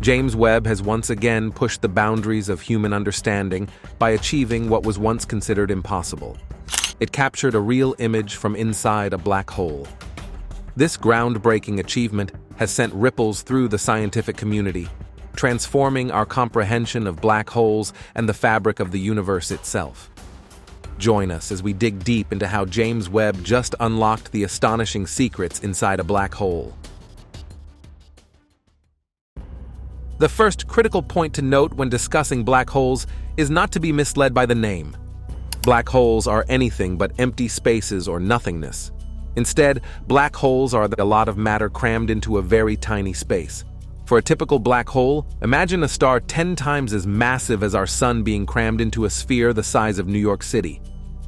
James Webb has once again pushed the boundaries of human understanding by achieving what was once considered impossible. It captured a real image from inside a black hole. This groundbreaking achievement has sent ripples through the scientific community, transforming our comprehension of black holes and the fabric of the universe itself. Join us as we dig deep into how James Webb just unlocked the astonishing secrets inside a black hole. The first critical point to note when discussing black holes is not to be misled by the name. Black holes are anything but empty spaces or nothingness. Instead, black holes are a lot of matter crammed into a very tiny space. For a typical black hole, imagine a star 10 times as massive as our sun being crammed into a sphere the size of New York City.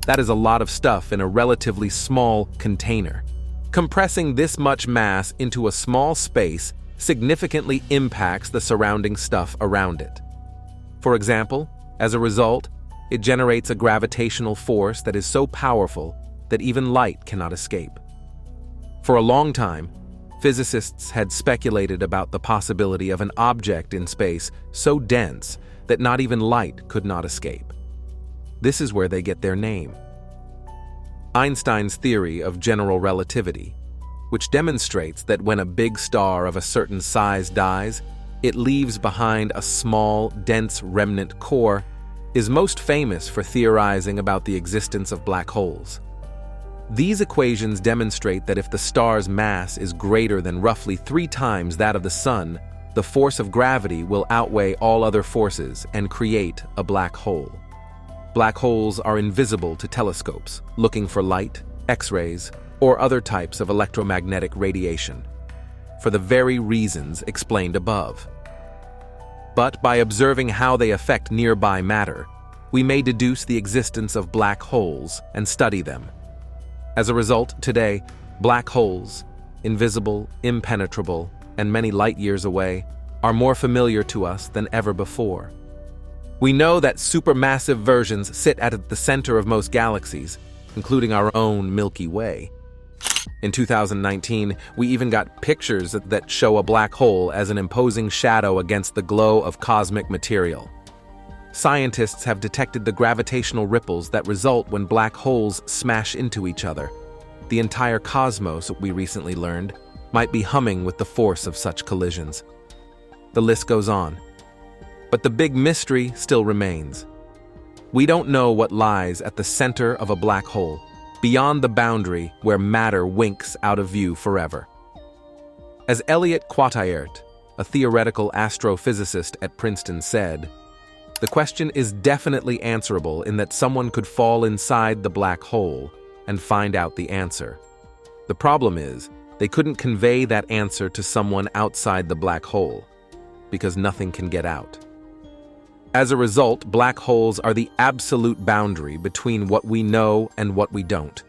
That is a lot of stuff in a relatively small container. Compressing this much mass into a small space significantly impacts the surrounding stuff around it. For example, as a result, it generates a gravitational force that is so powerful that even light cannot escape. For a long time, physicists had speculated about the possibility of an object in space so dense that not even light could not escape. This is where they get their name. Einstein's theory of general relativity, which demonstrates that when a big star of a certain size dies, it leaves behind a small, dense remnant core, is most famous for theorizing about the existence of black holes. These equations demonstrate that if the star's mass is greater than roughly 3 times that of the Sun, the force of gravity will outweigh all other forces and create a black hole. Black holes are invisible to telescopes, looking for light, X-rays, or other types of electromagnetic radiation, for the very reasons explained above. But by observing how they affect nearby matter, we may deduce the existence of black holes and study them. As a result, today, black holes, invisible, impenetrable, and many light years away, are more familiar to us than ever before. We know that supermassive versions sit at the center of most galaxies, including our own Milky Way. In 2019, we even got pictures that show a black hole as an imposing shadow against the glow of cosmic material. Scientists have detected the gravitational ripples that result when black holes smash into each other. The entire cosmos, we recently learned, might be humming with the force of such collisions. The list goes on. But the big mystery still remains. We don't know what lies at the center of a black hole, beyond the boundary where matter winks out of view forever. As Elliot Quattairt, a theoretical astrophysicist at Princeton, said, "The question is definitely answerable in that someone could fall inside the black hole and find out the answer. The problem is, they couldn't convey that answer to someone outside the black hole, because nothing can get out." As a result, black holes are the absolute boundary between what we know and what we don't.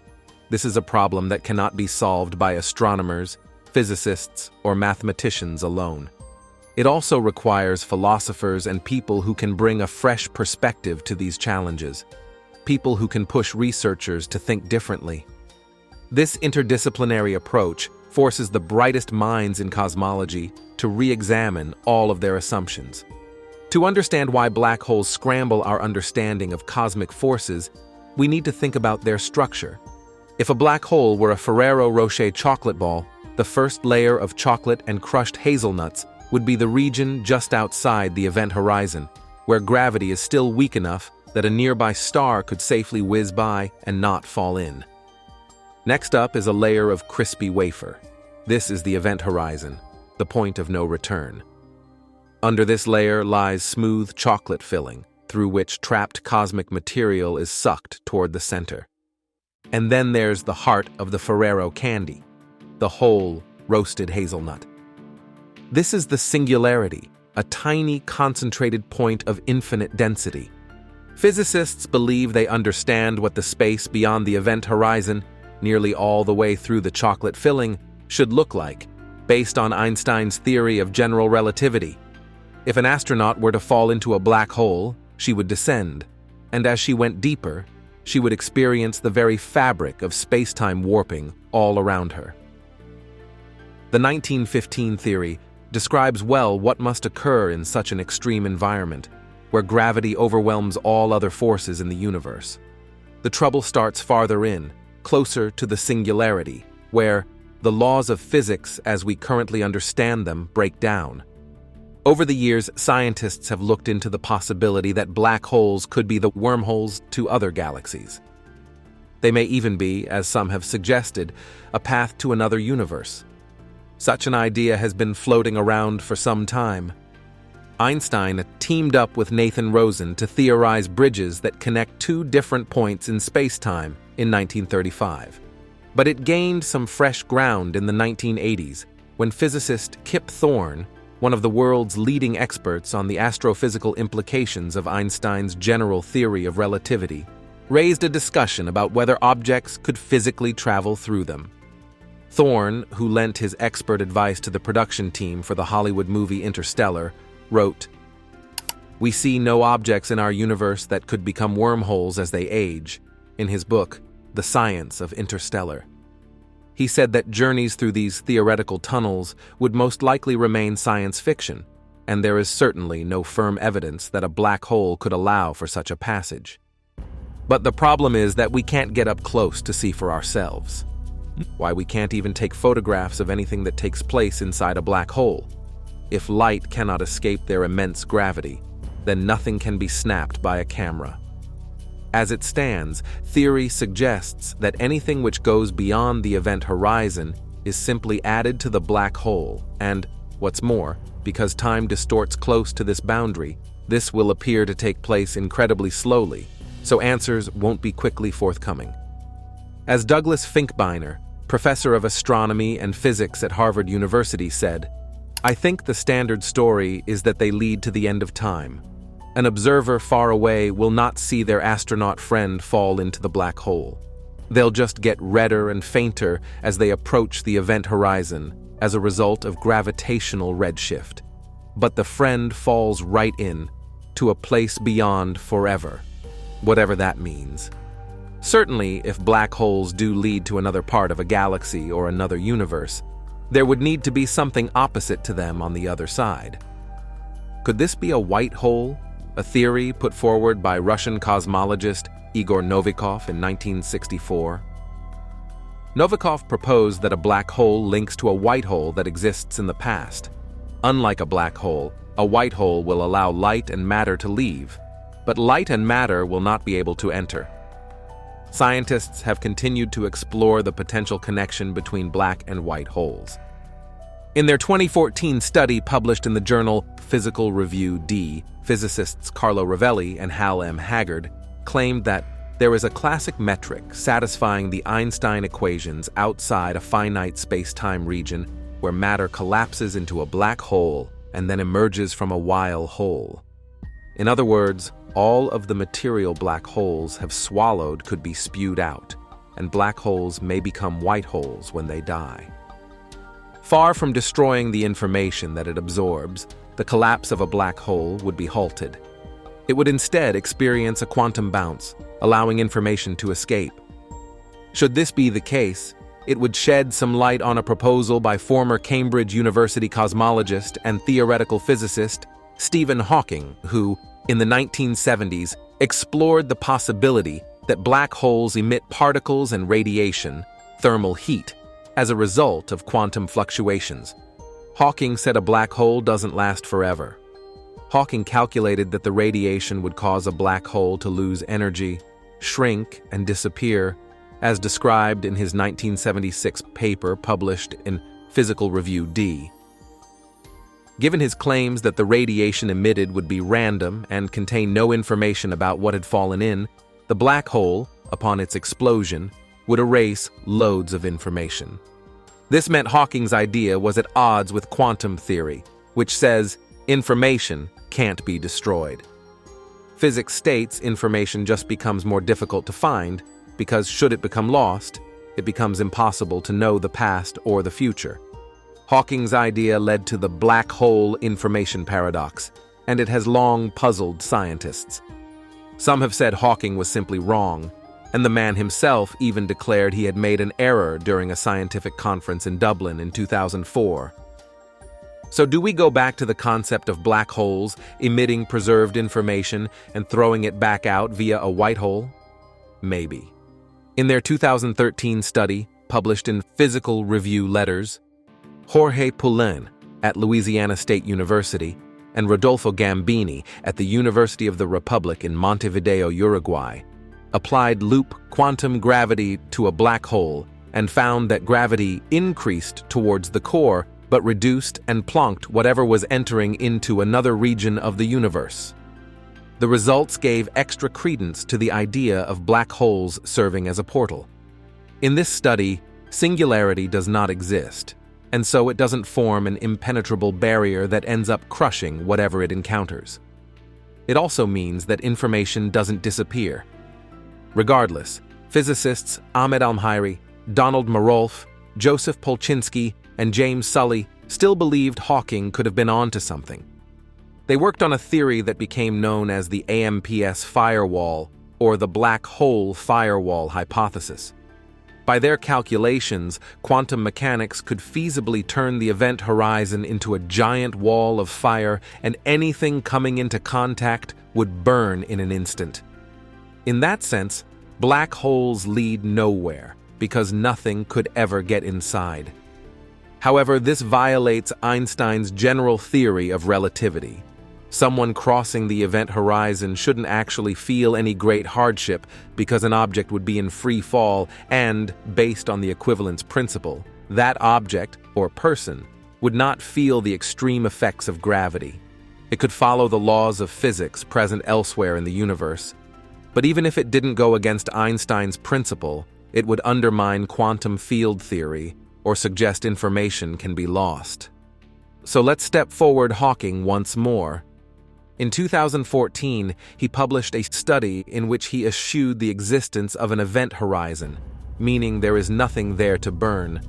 This is a problem that cannot be solved by astronomers, physicists, or mathematicians alone. It also requires philosophers and people who can bring a fresh perspective to these challenges, people who can push researchers to think differently. This interdisciplinary approach forces the brightest minds in cosmology to re-examine all of their assumptions. To understand why black holes scramble our understanding of cosmic forces, we need to think about their structure. If a black hole were a Ferrero Rocher chocolate ball, the first layer of chocolate and crushed hazelnuts would be the region just outside the event horizon, where gravity is still weak enough that a nearby star could safely whiz by and not fall in. Next up is a layer of crispy wafer. This is the event horizon, the point of no return. Under this layer lies smooth chocolate filling, through which trapped cosmic material is sucked toward the center. And then there's the heart of the Ferrero candy, the whole roasted hazelnut. This is the singularity, a tiny concentrated point of infinite density. Physicists believe they understand what the space beyond the event horizon, nearly all the way through the chocolate filling, should look like, based on Einstein's theory of general relativity. If an astronaut were to fall into a black hole, she would descend, and as she went deeper, she would experience the very fabric of space-time warping all around her. The 1915 theory describes well what must occur in such an extreme environment, where gravity overwhelms all other forces in the universe. The trouble starts farther in, closer to the singularity, where the laws of physics as we currently understand them break down. Over the years, scientists have looked into the possibility that black holes could be the wormholes to other galaxies. They may even be, as some have suggested, a path to another universe. Such an idea has been floating around for some time. Einstein teamed up with Nathan Rosen to theorize bridges that connect two different points in space-time in 1935. But it gained some fresh ground in the 1980s when physicist Kip Thorne, one of the world's leading experts on the astrophysical implications of Einstein's general theory of relativity, raised a discussion about whether objects could physically travel through them. Thorne, who lent his expert advice to the production team for the Hollywood movie Interstellar, wrote, "We see no objects in our universe that could become wormholes as they age," in his book, The Science of Interstellar. He said that journeys through these theoretical tunnels would most likely remain science fiction, and there is certainly no firm evidence that a black hole could allow for such a passage. But the problem is that we can't get up close to see for ourselves. Why, we can't even take photographs of anything that takes place inside a black hole. If light cannot escape their immense gravity, then nothing can be snapped by a camera. As it stands, theory suggests that anything which goes beyond the event horizon is simply added to the black hole, and, what's more, because time distorts close to this boundary, this will appear to take place incredibly slowly, so answers won't be quickly forthcoming. As Douglas Finkbeiner, professor of astronomy and physics at Harvard University, said, "I think the standard story is that they lead to the end of time. An observer far away will not see their astronaut friend fall into the black hole. They'll just get redder and fainter as they approach the event horizon as a result of gravitational redshift. But the friend falls right in, to a place beyond forever, whatever that means." Certainly, if black holes do lead to another part of a galaxy or another universe, there would need to be something opposite to them on the other side. Could this be a white hole, a theory put forward by Russian cosmologist Igor Novikov in 1964? Novikov proposed that a black hole links to a white hole that exists in the past. Unlike a black hole, a white hole will allow light and matter to leave, but light and matter will not be able to enter. Scientists have continued to explore the potential connection between black and white holes. In their 2014 study published in the journal Physical Review D, physicists Carlo Rovelli and Hal M. Haggard claimed that there is a classic metric satisfying the Einstein equations outside a finite space-time region where matter collapses into a black hole and then emerges from a while hole. In other words, all of the material black holes have swallowed could be spewed out, and black holes may become white holes when they die. Far from destroying the information that it absorbs, the collapse of a black hole would be halted. It would instead experience a quantum bounce, allowing information to escape. Should this be the case, it would shed some light on a proposal by former Cambridge University cosmologist and theoretical physicist Stephen Hawking, who, in the 1970s, explored the possibility that black holes emit particles and radiation, thermal heat, as a result of quantum fluctuations. Hawking said a black hole doesn't last forever. Hawking calculated that the radiation would cause a black hole to lose energy, shrink, and disappear, as described in his 1976 paper published in Physical Review D. Given his claims that the radiation emitted would be random and contain no information about what had fallen in, the black hole, upon its explosion, would erase loads of information. This meant Hawking's idea was at odds with quantum theory, which says information can't be destroyed. Physics states information just becomes more difficult to find because should it become lost, it becomes impossible to know the past or the future. Hawking's idea led to the black hole information paradox, and it has long puzzled scientists. Some have said Hawking was simply wrong, and the man himself even declared he had made an error during a scientific conference in Dublin in 2004. So do we go back to the concept of black holes emitting preserved information and throwing it back out via a white hole? Maybe. In their 2013 study, published in Physical Review Letters, Jorge Poulin at Louisiana State University and Rodolfo Gambini at the University of the Republic in Montevideo, Uruguay, applied loop quantum gravity to a black hole and found that gravity increased towards the core but reduced and plonked whatever was entering into another region of the universe. The results gave extra credence to the idea of black holes serving as a portal. In this study, singularity does not exist, and so it doesn't form an impenetrable barrier that ends up crushing whatever it encounters. It also means that information doesn't disappear. Regardless, physicists Ahmed Almhairi, Donald Marolf, Joseph Polchinski, and James Sully still believed Hawking could have been onto something. They worked on a theory that became known as the AMPS firewall, or the black hole firewall hypothesis. By their calculations, quantum mechanics could feasibly turn the event horizon into a giant wall of fire, and anything coming into contact would burn in an instant. In that sense, black holes lead nowhere, because nothing could ever get inside. However, this violates Einstein's general theory of relativity. Someone crossing the event horizon shouldn't actually feel any great hardship because an object would be in free fall and, based on the equivalence principle, that object, or person, would not feel the extreme effects of gravity. It could follow the laws of physics present elsewhere in the universe. But even if it didn't go against Einstein's principle, it would undermine quantum field theory or suggest information can be lost. So let's step forward Hawking once more. In 2014, he published a study in which he eschewed the existence of an event horizon, meaning there is nothing there to burn,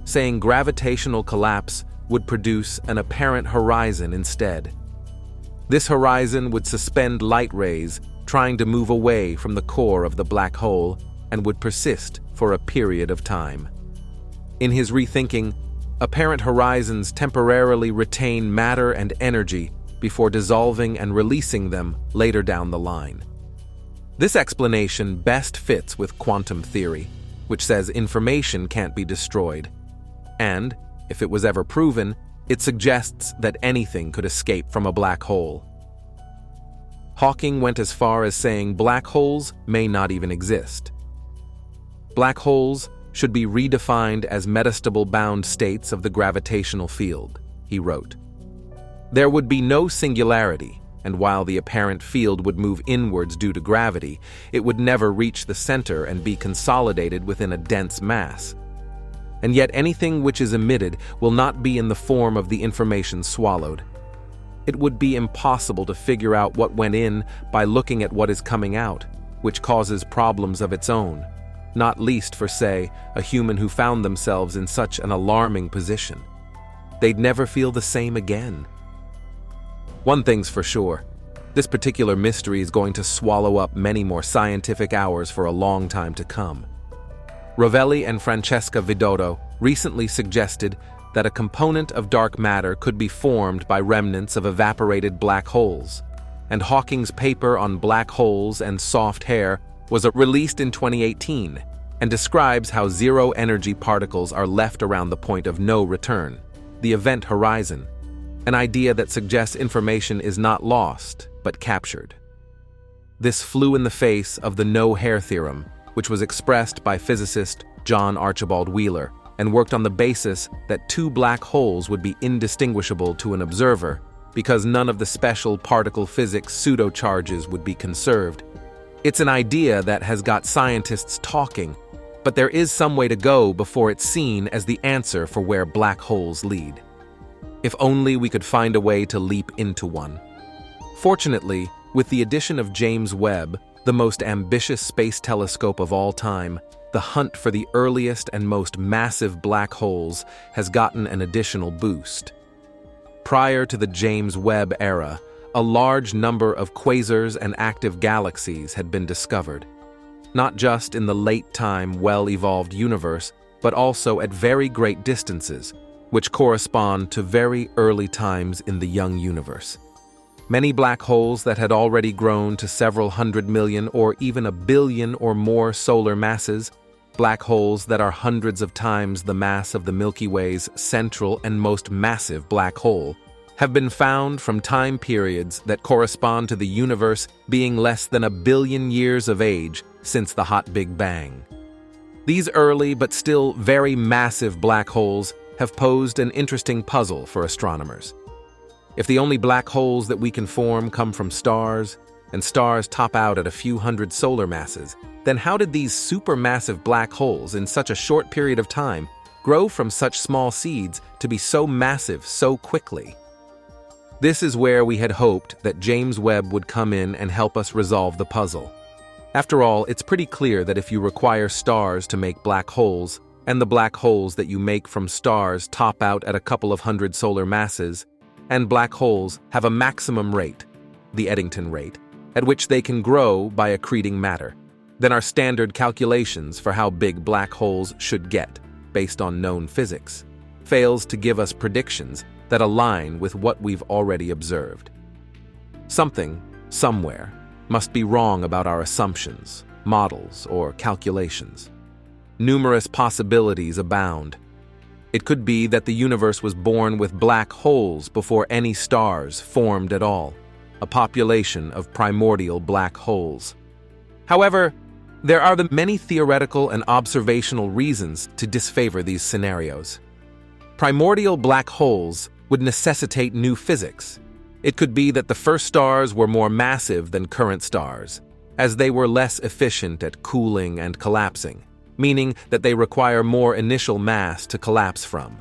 saying gravitational collapse would produce an apparent horizon instead. This horizon would suspend light rays trying to move away from the core of the black hole and would persist for a period of time. In his rethinking, apparent horizons temporarily retain matter and energy before dissolving and releasing them later down the line. This explanation best fits with quantum theory, which says information can't be destroyed. And, if it was ever proven, it suggests that anything could escape from a black hole. Hawking went as far as saying black holes may not even exist. Black holes should be redefined as metastable-bound states of the gravitational field, he wrote. There would be no singularity, and while the apparent field would move inwards due to gravity, it would never reach the center and be consolidated within a dense mass. And yet anything which is emitted will not be in the form of the information swallowed. It would be impossible to figure out what went in by looking at what is coming out, which causes problems of its own, not least for, say, a human who found themselves in such an alarming position. They'd never feel the same again. One thing's for sure, this particular mystery is going to swallow up many more scientific hours for a long time to come. Rovelli and Francesca Vidotto recently suggested that a component of dark matter could be formed by remnants of evaporated black holes, and Hawking's paper on black holes and soft hair was released in 2018 and describes how zero-energy particles are left around the point of no return, the event horizon, an idea that suggests information is not lost, but captured. This flew in the face of the no-hair theorem, which was expressed by physicist John Archibald Wheeler, and worked on the basis that two black holes would be indistinguishable to an observer because none of the special particle physics pseudocharges would be conserved. It's an idea that has got scientists talking, but there is some way to go before it's seen as the answer for where black holes lead. If only we could find a way to leap into one. Fortunately, with the addition of James Webb, the most ambitious space telescope of all time, the hunt for the earliest and most massive black holes has gotten an additional boost. Prior to the James Webb era, a large number of quasars and active galaxies had been discovered, not just in the late-time, well-evolved universe, but also at very great distances, which correspond to very early times in the young universe. Many black holes that had already grown to several hundred million or even a billion or more solar masses, black holes that are hundreds of times the mass of the Milky Way's central and most massive black hole, have been found from time periods that correspond to the universe being less than 1 billion years of age since the Hot Big Bang. These early but still very massive black holes have posed an interesting puzzle for astronomers. If the only black holes that we can form come from stars, and stars top out at a few hundred solar masses, then how did these supermassive black holes in such a short period of time grow from such small seeds to be so massive so quickly? This is where we had hoped that James Webb would come in and help us resolve the puzzle. After all, it's pretty clear that if you require stars to make black holes, and the black holes that you make from stars top out at a couple of hundred solar masses, and black holes have a maximum rate, the Eddington rate, at which they can grow by accreting matter, then our standard calculations for how big black holes should get, based on known physics, fails to give us predictions that align with what we've already observed. Something, somewhere, must be wrong about our assumptions, models, or calculations. Numerous possibilities abound. It could be that the universe was born with black holes before any stars formed at all, a population of primordial black holes. However, there are the many theoretical and observational reasons to disfavor these scenarios. Primordial black holes would necessitate new physics. It could be that the first stars were more massive than current stars, as they were less efficient at cooling and collapsing, meaning that they require more initial mass to collapse from.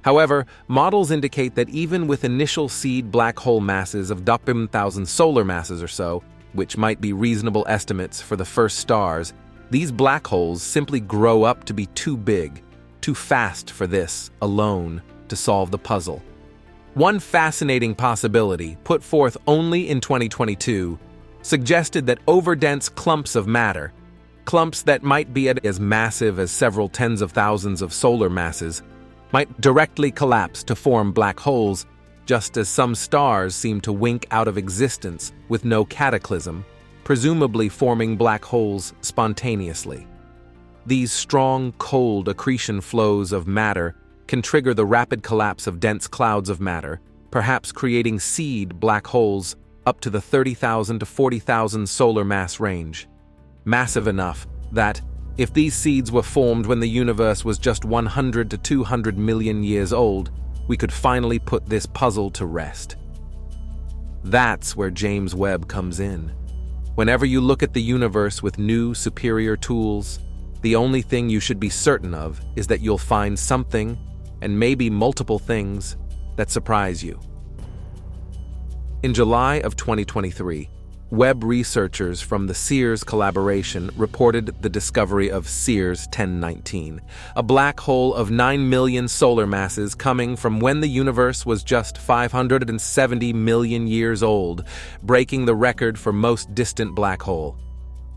However, models indicate that even with initial seed black hole masses of 10,000 solar masses or so, which might be reasonable estimates for the first stars, these black holes simply grow up to be too big, too fast for this, alone, to solve the puzzle. One fascinating possibility, put forth only in 2022, suggested that overdense clumps of matter, clumps that might be as massive as several tens of thousands of solar masses, might directly collapse to form black holes, just as some stars seem to wink out of existence with no cataclysm, presumably forming black holes spontaneously. These strong, cold accretion flows of matter can trigger the rapid collapse of dense clouds of matter, perhaps creating seed black holes up to the 30,000 to 40,000 solar mass range. Massive enough that, if these seeds were formed when the universe was just 100 to 200 million years old, we could finally put this puzzle to rest. That's where James Webb comes in. Whenever you look at the universe with new, superior tools, the only thing you should be certain of is that you'll find something, and maybe multiple things, that surprise you. In July of 2023, Webb researchers from the SEERS collaboration reported the discovery of SEERS 1019, a black hole of 9 million solar masses coming from when the universe was just 570 million years old, breaking the record for most distant black hole.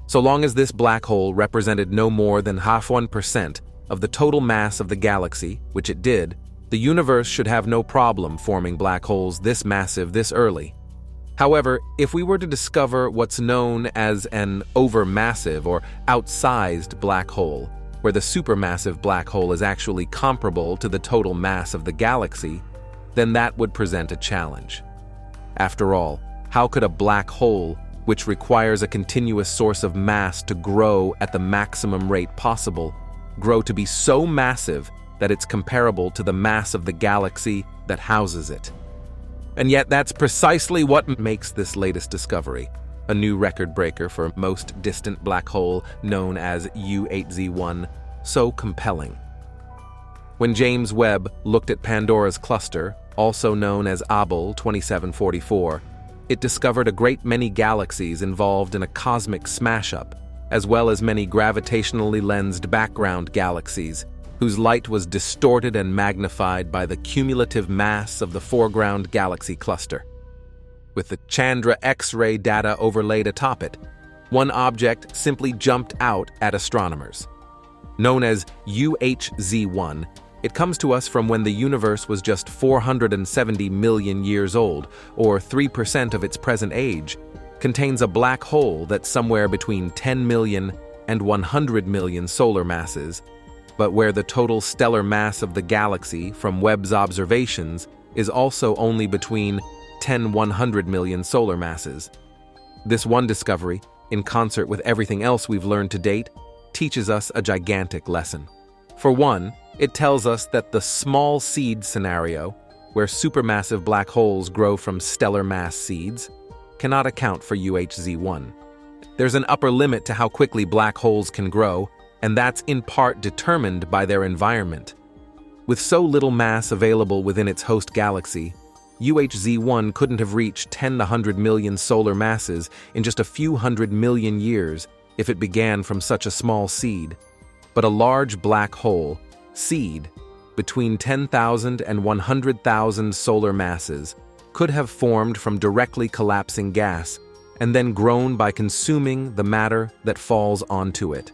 So long as this black hole represented no more than 0.5% of the total mass of the galaxy, which it did, the universe should have no problem forming black holes this massive this early. However, if we were to discover what's known as an overmassive or outsized black hole, where the supermassive black hole is actually comparable to the total mass of the galaxy, then that would present a challenge. After all, how could a black hole, which requires a continuous source of mass to grow at the maximum rate possible, grow to be so massive that it's comparable to the mass of the galaxy that houses it? And yet that's precisely what makes this latest discovery, a new record breaker for most distant black hole known as U8Z1, so compelling. When James Webb looked at Pandora's cluster, also known as Abell 2744, it discovered a great many galaxies involved in a cosmic smash-up, as well as many gravitationally lensed background galaxies, whose light was distorted and magnified by the cumulative mass of the foreground galaxy cluster. With the Chandra X-ray data overlaid atop it, one object simply jumped out at astronomers. Known as UHZ1, It comes to us from when the universe was just 470 million years old, or 3% of its present age, contains a black hole that's somewhere between 10 million and 100 million solar masses, but where the total stellar mass of the galaxy from Webb's observations is also only between 10–100 million solar masses. This one discovery, in concert with everything else we've learned to date, teaches us a gigantic lesson. For one, it tells us that the small seed scenario, where supermassive black holes grow from stellar mass seeds, cannot account for UHZ1. There's an upper limit to how quickly black holes can grow, and that's in part determined by their environment. With so little mass available within its host galaxy, UHZ1 couldn't have reached 10–100 million solar masses in just a few hundred million years if it began from such a small seed. But a large black hole, seed, between 10,000 and 100,000 solar masses, could have formed from directly collapsing gas and then grown by consuming the matter that falls onto it.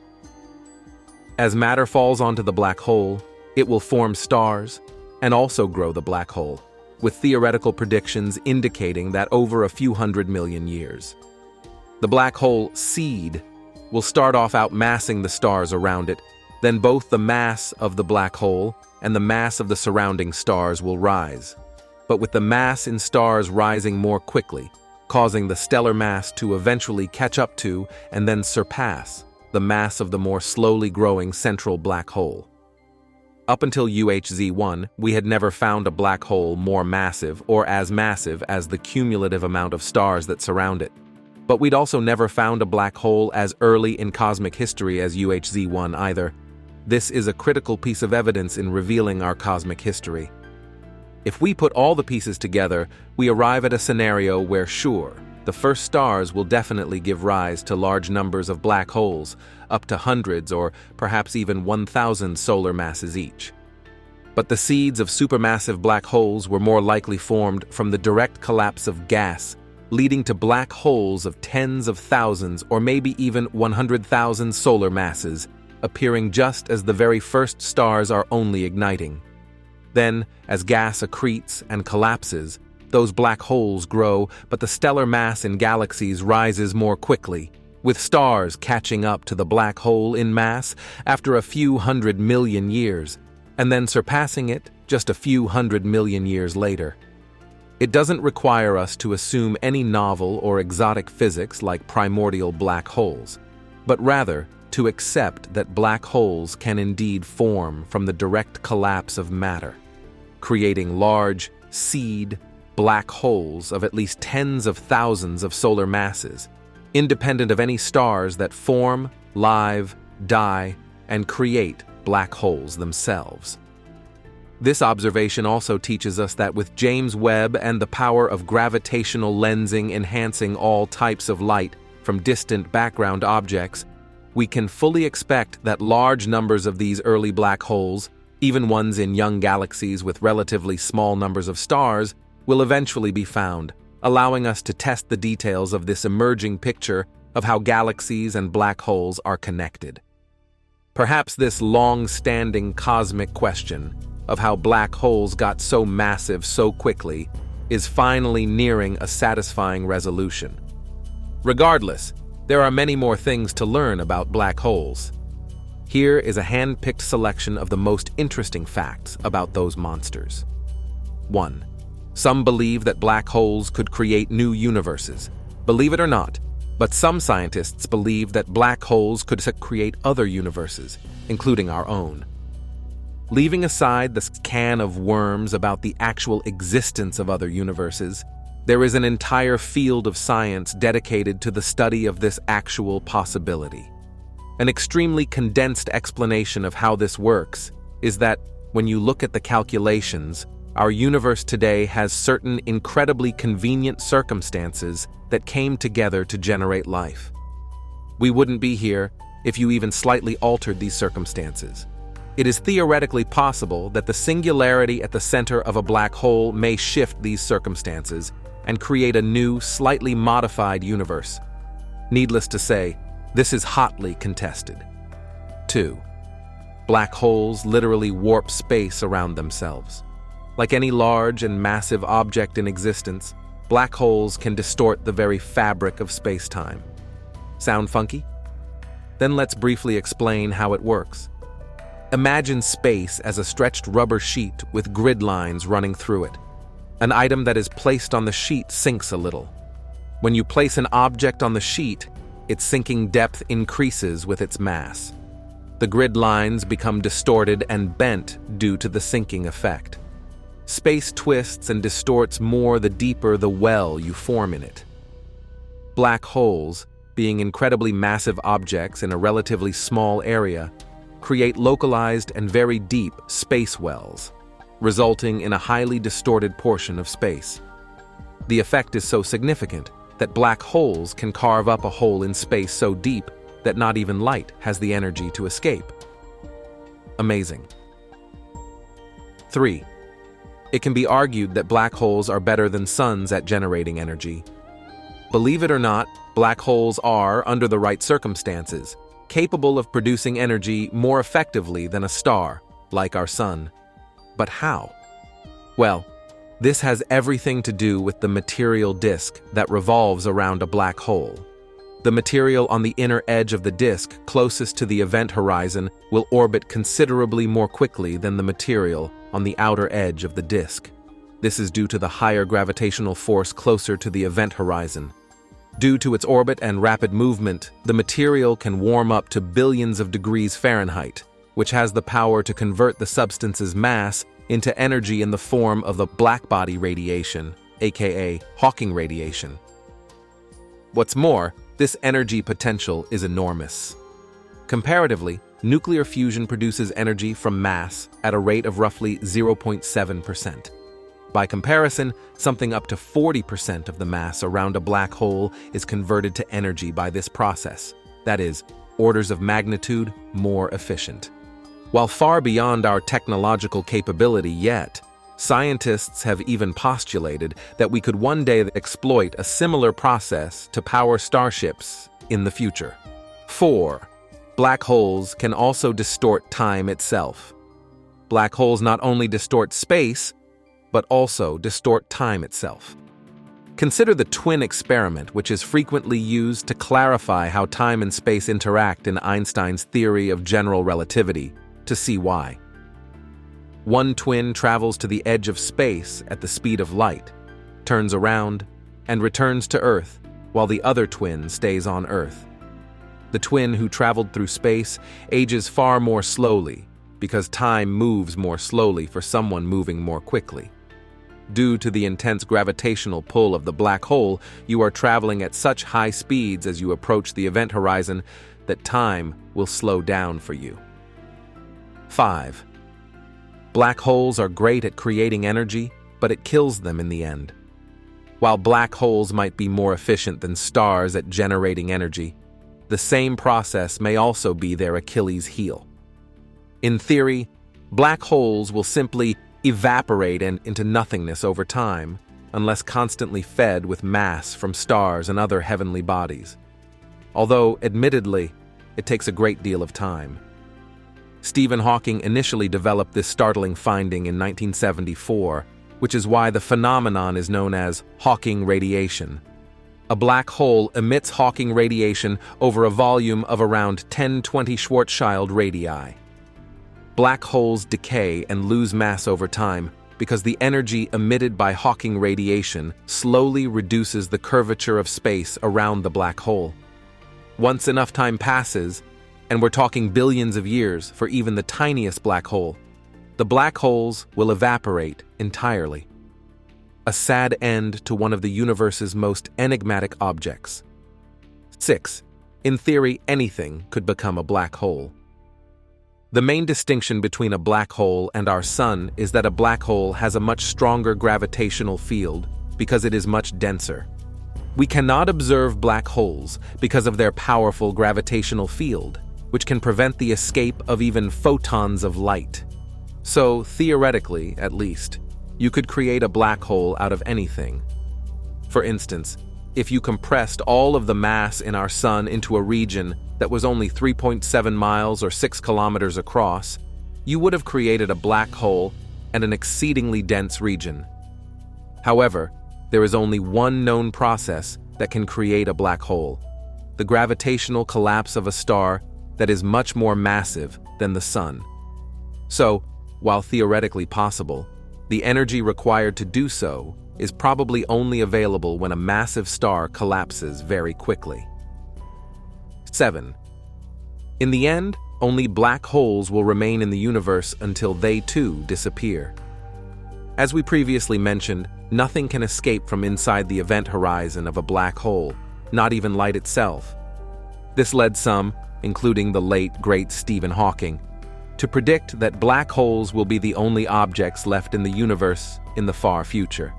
As matter falls onto the black hole, it will form stars and also grow the black hole, with theoretical predictions indicating that over a few hundred million years. The black hole seed will start off outmassing the stars around it, then both the mass of the black hole and the mass of the surrounding stars will rise, but with the mass in stars rising more quickly, causing the stellar mass to eventually catch up to and then surpass the mass of the more slowly growing central black hole. Up until UHZ1, we had never found a black hole more massive or as massive as the cumulative amount of stars that surround it. But we'd also never found a black hole as early in cosmic history as UHZ1 either. This is a critical piece of evidence in revealing our cosmic history. If we put all the pieces together, we arrive at a scenario where, sure, the first stars will definitely give rise to large numbers of black holes, up to hundreds or perhaps even 1,000 solar masses each. But the seeds of supermassive black holes were more likely formed from the direct collapse of gas, leading to black holes of tens of thousands or maybe even 100,000 solar masses, appearing just as the very first stars are only igniting. Then, as gas accretes and collapses, those black holes grow, but the stellar mass in galaxies rises more quickly, with stars catching up to the black hole in mass after a few hundred million years, and then surpassing it just a few hundred million years later. It doesn't require us to assume any novel or exotic physics like primordial black holes, but rather to accept that black holes can indeed form from the direct collapse of matter, creating large, seed, black holes of at least tens of thousands of solar masses, independent of any stars that form, live, die, and create black holes themselves. This observation also teaches us that with James Webb and the power of gravitational lensing enhancing all types of light from distant background objects, we can fully expect that large numbers of these early black holes, even ones in young galaxies with relatively small numbers of stars, will eventually be found, allowing us to test the details of this emerging picture of how galaxies and black holes are connected. Perhaps this long-standing cosmic question of how black holes got so massive so quickly is finally nearing a satisfying resolution. Regardless, there are many more things to learn about black holes. Here is a hand-picked selection of the most interesting facts about those monsters. 1. Some believe that black holes could create new universes. Believe it or not, but some scientists believe that black holes could create other universes, including our own. Leaving aside the can of worms about the actual existence of other universes, there is an entire field of science dedicated to the study of this actual possibility. An extremely condensed explanation of how this works is that, when you look at the calculations, our universe today has certain incredibly convenient circumstances that came together to generate life. We wouldn't be here if you even slightly altered these circumstances. It is theoretically possible that the singularity at the center of a black hole may shift these circumstances and create a new, slightly modified universe. Needless to say, this is hotly contested. 2. Black holes literally warp space around themselves. Like any large and massive object in existence, black holes can distort the very fabric of space-time. Sound funky? Then let's briefly explain how it works. Imagine space as a stretched rubber sheet with grid lines running through it. An item that is placed on the sheet sinks a little. When you place an object on the sheet, its sinking depth increases with its mass. The grid lines become distorted and bent due to the sinking effect. Space twists and distorts more the deeper the well you form in it. Black holes, being incredibly massive objects in a relatively small area, create localized and very deep space wells, resulting in a highly distorted portion of space. The effect is so significant that black holes can carve up a hole in space so deep that not even light has the energy to escape. Amazing. 3. It can be argued that black holes are better than suns at generating energy. Believe it or not, black holes are, under the right circumstances, capable of producing energy more effectively than a star, like our sun. But how? Well, this has everything to do with the material disk that revolves around a black hole. The material on the inner edge of the disk closest to the event horizon will orbit considerably more quickly than the material on the outer edge of the disk. This is due to the higher gravitational force closer to the event horizon. Due to its orbit and rapid movement, the material can warm up to billions of degrees Fahrenheit, which has the power to convert the substance's mass into energy in the form of the blackbody radiation, aka Hawking radiation. What's more, this energy potential is enormous. Comparatively, nuclear fusion produces energy from mass at a rate of roughly 0.7%. By comparison, something up to 40% of the mass around a black hole is converted to energy by this process. That is, orders of magnitude more efficient. While far beyond our technological capability yet, scientists have even postulated that we could one day exploit a similar process to power starships in the future. 4. Black holes can also distort time itself. Black holes not only distort space, but also distort time itself. Consider the twin experiment, which is frequently used to clarify how time and space interact in Einstein's theory of general relativity, to see why. One twin travels to the edge of space at the speed of light, turns around, and returns to Earth, while the other twin stays on Earth. The twin who traveled through space ages far more slowly, because time moves more slowly for someone moving more quickly. Due to the intense gravitational pull of the black hole, you are traveling at such high speeds as you approach the event horizon that time will slow down for you. 5. Black holes are great at creating energy, but it kills them in the end. While black holes might be more efficient than stars at generating energy, the same process may also be their Achilles heel. In theory, black holes will simply evaporate into nothingness over time, unless constantly fed with mass from stars and other heavenly bodies. Although, admittedly, it takes a great deal of time. Stephen Hawking initially developed this startling finding in 1974, which is why the phenomenon is known as Hawking radiation. A black hole emits Hawking radiation over a volume of around 1020 Schwarzschild radii. Black holes decay and lose mass over time because the energy emitted by Hawking radiation slowly reduces the curvature of space around the black hole. Once enough time passes, and we're talking billions of years for even the tiniest black hole, the black holes will evaporate entirely. A sad end to one of the universe's most enigmatic objects. 6. In theory, anything could become a black hole. The main distinction between a black hole and our sun is that a black hole has a much stronger gravitational field because it is much denser. We cannot observe black holes because of their powerful gravitational field, which can prevent the escape of even photons of light. So, theoretically, at least, you could create a black hole out of anything. For instance, if you compressed all of the mass in our sun into a region that was only 3.7 miles or 6 kilometers across, you would have created a black hole and an exceedingly dense region. However, there is only one known process that can create a black hole: the gravitational collapse of a star that is much more massive than the sun. So, while theoretically possible, the energy required to do so is probably only available when a massive star collapses very quickly. 7. In the end, only black holes will remain in the universe until they too disappear. As we previously mentioned, nothing can escape from inside the event horizon of a black hole, not even light itself. This led some, including the late, great Stephen Hawking, to predict that black holes will be the only objects left in the universe in the far future.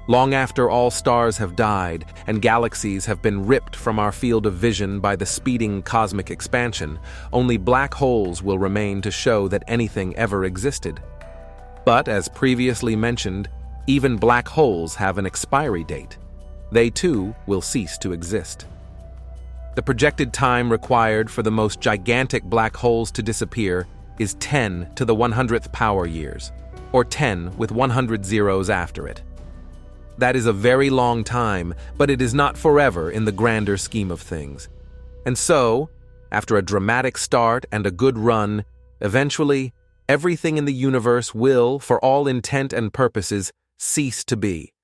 Long after all stars have died and galaxies have been ripped from our field of vision by the speeding cosmic expansion, only black holes will remain to show that anything ever existed. But, as previously mentioned, even black holes have an expiry date. They too will cease to exist. The projected time required for the most gigantic black holes to disappear is 10 to the 100th power years, or 10 with 100 zeros after it. That is a very long time, but it is not forever in the grander scheme of things. And so, after a dramatic start and a good run, eventually, everything in the universe will, for all intent and purposes, cease to be.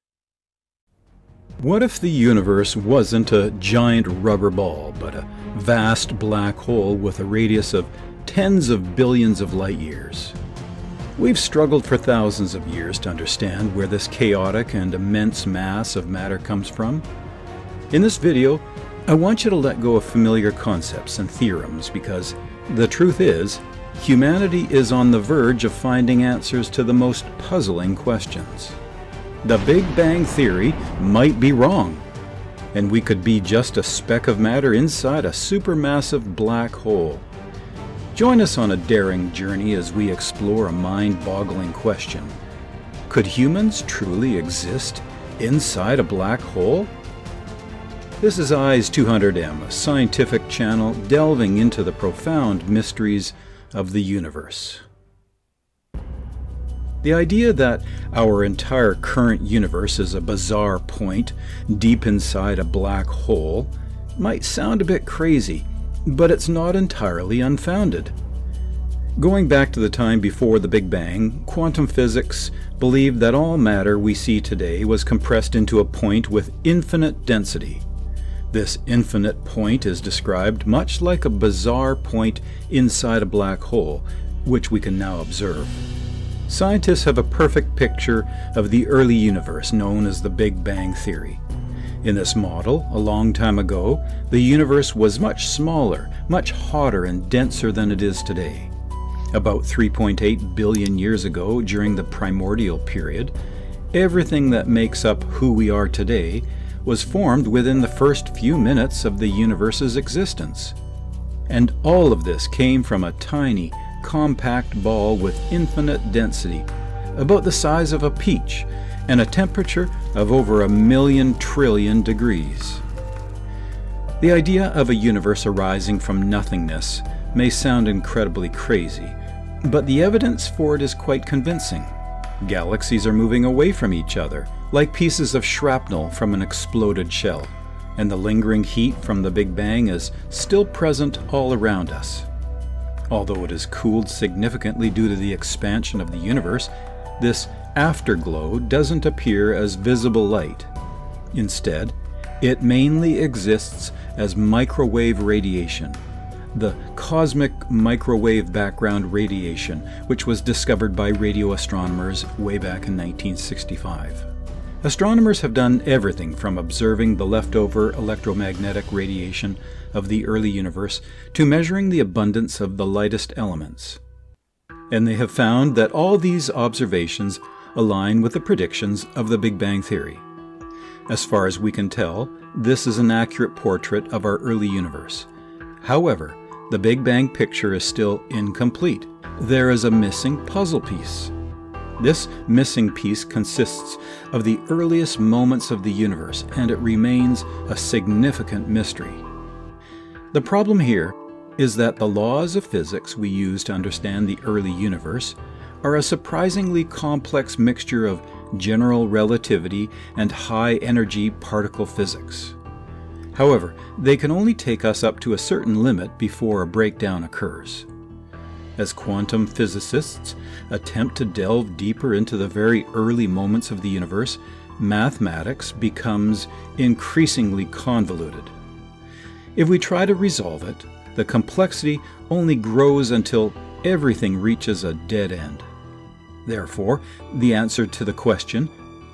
What if the universe wasn't a giant rubber ball, but a vast black hole with a radius of tens of billions of light years? We've struggled for thousands of years to understand where this chaotic and immense mass of matter comes from. In this video, I want you to let go of familiar concepts and theorems because the truth is, humanity is on the verge of finding answers to the most puzzling questions. The Big Bang Theory might be wrong, and we could be just a speck of matter inside a supermassive black hole. Join us on a daring journey as we explore a mind-boggling question. Could humans truly exist inside a black hole? This is EYES 200M, a scientific channel delving into the profound mysteries of the universe. The idea that our entire current universe is a bizarre point deep inside a black hole might sound a bit crazy, but it's not entirely unfounded. Going back to the time before the Big Bang, quantum physics believed that all matter we see today was compressed into a point with infinite density. This infinite point is described much like a bizarre point inside a black hole, which we can now observe. Scientists have a perfect picture of the early universe known as the Big Bang Theory. In this model, a long time ago, the universe was much smaller, much hotter and denser than it is today. About 3.8 billion years ago, during the primordial period, everything that makes up who we are today was formed within the first few minutes of the universe's existence. And all of this came from a tiny, compact ball with infinite density, about the size of a peach, and a temperature of over 1,000,000 trillion degrees. The idea of a universe arising from nothingness may sound incredibly crazy, but the evidence for it is quite convincing. Galaxies are moving away from each other, like pieces of shrapnel from an exploded shell, and the lingering heat from the Big Bang is still present all around us. Although it has cooled significantly due to the expansion of the universe, this afterglow doesn't appear as visible light. Instead, it mainly exists as microwave radiation, the cosmic microwave background radiation, which was discovered by radio astronomers way back in 1965. Astronomers have done everything from observing the leftover electromagnetic radiation of the early universe to measuring the abundance of the lightest elements. And they have found that all these observations align with the predictions of the Big Bang Theory. As far as we can tell, this is an accurate portrait of our early universe. However, the Big Bang picture is still incomplete. There is a missing puzzle piece. This missing piece consists of the earliest moments of the universe, and it remains a significant mystery. The problem here is that the laws of physics we use to understand the early universe are a surprisingly complex mixture of general relativity and high-energy particle physics. However, they can only take us up to a certain limit before a breakdown occurs. As quantum physicists attempt to delve deeper into the very early moments of the universe, mathematics becomes increasingly convoluted. If we try to resolve it, the complexity only grows until everything reaches a dead end. Therefore, the answer to the question,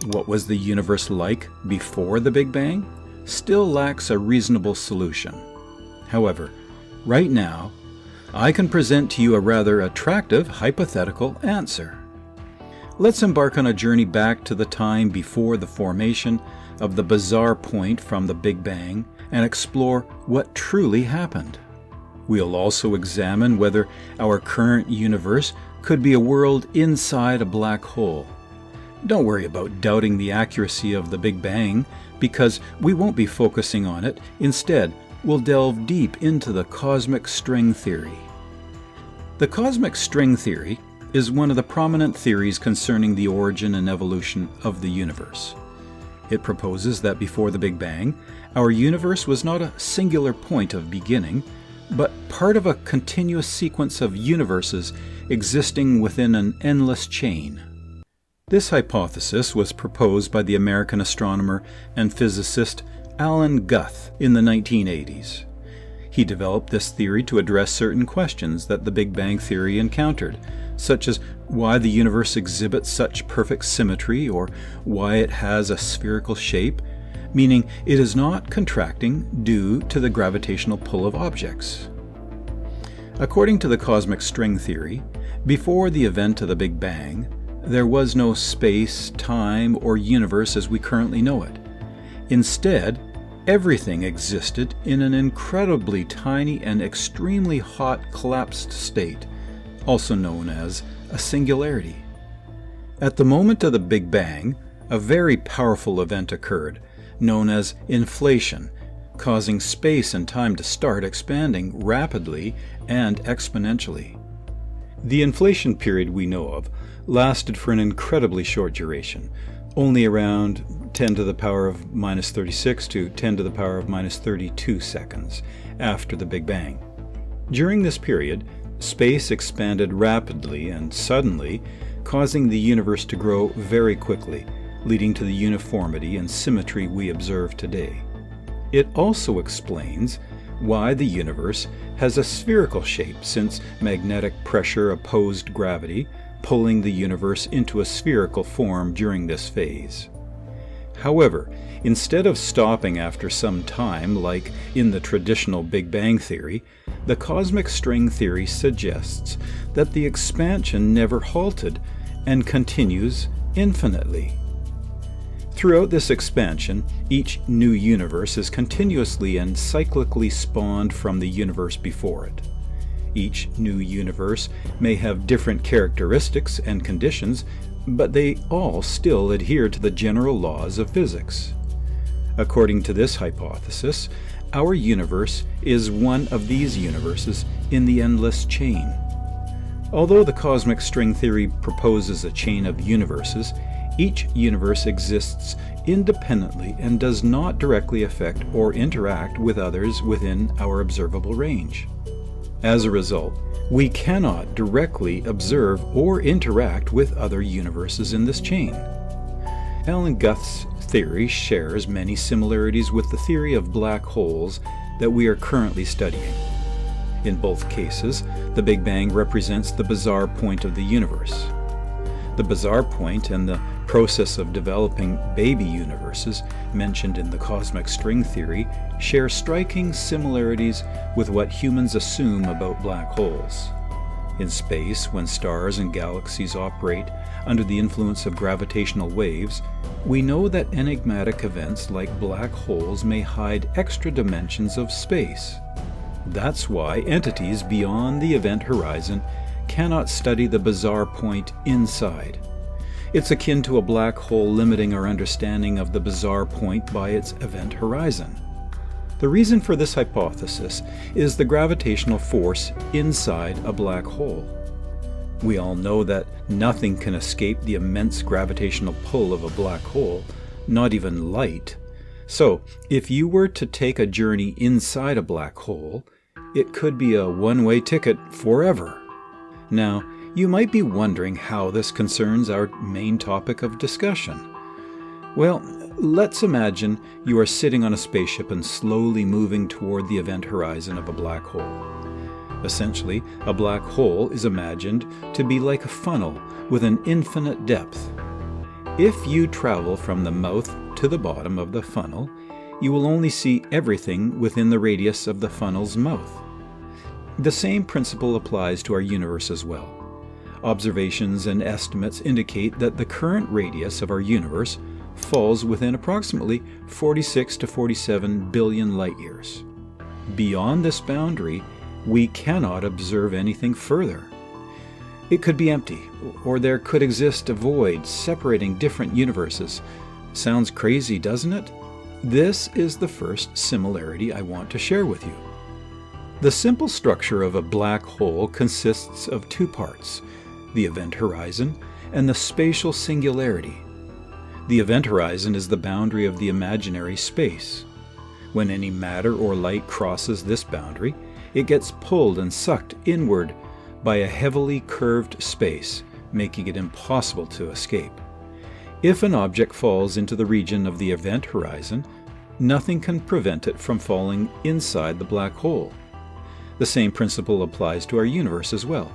what was the universe like before the Big Bang, still lacks a reasonable solution. However, right now, I can present to you a rather attractive hypothetical answer. Let's embark on a journey back to the time before the formation of the bizarre point from the Big Bang and explore what truly happened. We'll also examine whether our current universe could be a world inside a black hole. Don't worry about doubting the accuracy of the Big Bang, because we won't be focusing on it. Instead, we'll delve deep into the cosmic string theory. The cosmic string theory is one of the prominent theories concerning the origin and evolution of the universe. It proposes that before the Big Bang, our universe was not a singular point of beginning, but part of a continuous sequence of universes existing within an endless chain. This hypothesis was proposed by the American astronomer and physicist Alan Guth in the 1980s. He developed this theory to address certain questions that the Big Bang theory encountered, such as why the universe exhibits such perfect symmetry or why it has a spherical shape, meaning it is not contracting due to the gravitational pull of objects. According to the cosmic string theory, before the event of the Big Bang, there was no space, time, or universe as we currently know it. Instead, everything existed in an incredibly tiny and extremely hot collapsed state, also known as a singularity. At the moment of the Big Bang, a very powerful event occurred, known as inflation, causing space and time to start expanding rapidly and exponentially. The inflation period we know of lasted for an incredibly short duration, only around 10 to the power of minus 36 to 10 to the power of minus 32 seconds after the Big Bang. During this period, space expanded rapidly and suddenly, causing the universe to grow very quickly, leading to the uniformity and symmetry we observe today. It also explains why the universe has a spherical shape, since magnetic pressure opposed gravity, pulling the universe into a spherical form during this phase. However, instead of stopping after some time, like in the traditional Big Bang theory, the cosmic string theory suggests that the expansion never halted and continues infinitely. Throughout this expansion, each new universe is continuously and cyclically spawned from the universe before it. Each new universe may have different characteristics and conditions, but they all still adhere to the general laws of physics. According to this hypothesis, our universe is one of these universes in the endless chain. Although the cosmic string theory proposes a chain of universes, each universe exists independently and does not directly affect or interact with others within our observable range. As a result, we cannot directly observe or interact with other universes in this chain. Alan Guth's theory shares many similarities with the theory of black holes that we are currently studying. In both cases, the Big Bang represents the bizarre point of the universe. The bizarre point and the process of developing baby universes mentioned in the cosmic string theory share striking similarities with what humans assume about black holes. In space, when stars and galaxies operate under the influence of gravitational waves, we know that enigmatic events like black holes may hide extra dimensions of space. That's why entities beyond the event horizon cannot study the bizarre point inside. It's akin to a black hole limiting our understanding of the bizarre point by its event horizon. The reason for this hypothesis is the gravitational force inside a black hole. We all know that nothing can escape the immense gravitational pull of a black hole, not even light. So, if you were to take a journey inside a black hole, it could be a one-way ticket forever. Now, you might be wondering how this concerns our main topic of discussion. Well, let's imagine you are sitting on a spaceship and slowly moving toward the event horizon of a black hole. Essentially, a black hole is imagined to be like a funnel with an infinite depth. If you travel from the mouth to the bottom of the funnel, you will only see everything within the radius of the funnel's mouth. The same principle applies to our universe as well. Observations and estimates indicate that the current radius of our universe falls within approximately 46 to 47 billion light-years. Beyond this boundary, we cannot observe anything further. It could be empty, or there could exist a void separating different universes. Sounds crazy, doesn't it? This is the first similarity I want to share with you. The simple structure of a black hole consists of two parts: the event horizon and the spatial singularity. The event horizon is the boundary of the imaginary space. When any matter or light crosses this boundary, it gets pulled and sucked inward by a heavily curved space, making it impossible to escape. If an object falls into the region of the event horizon, nothing can prevent it from falling inside the black hole. The same principle applies to our universe as well.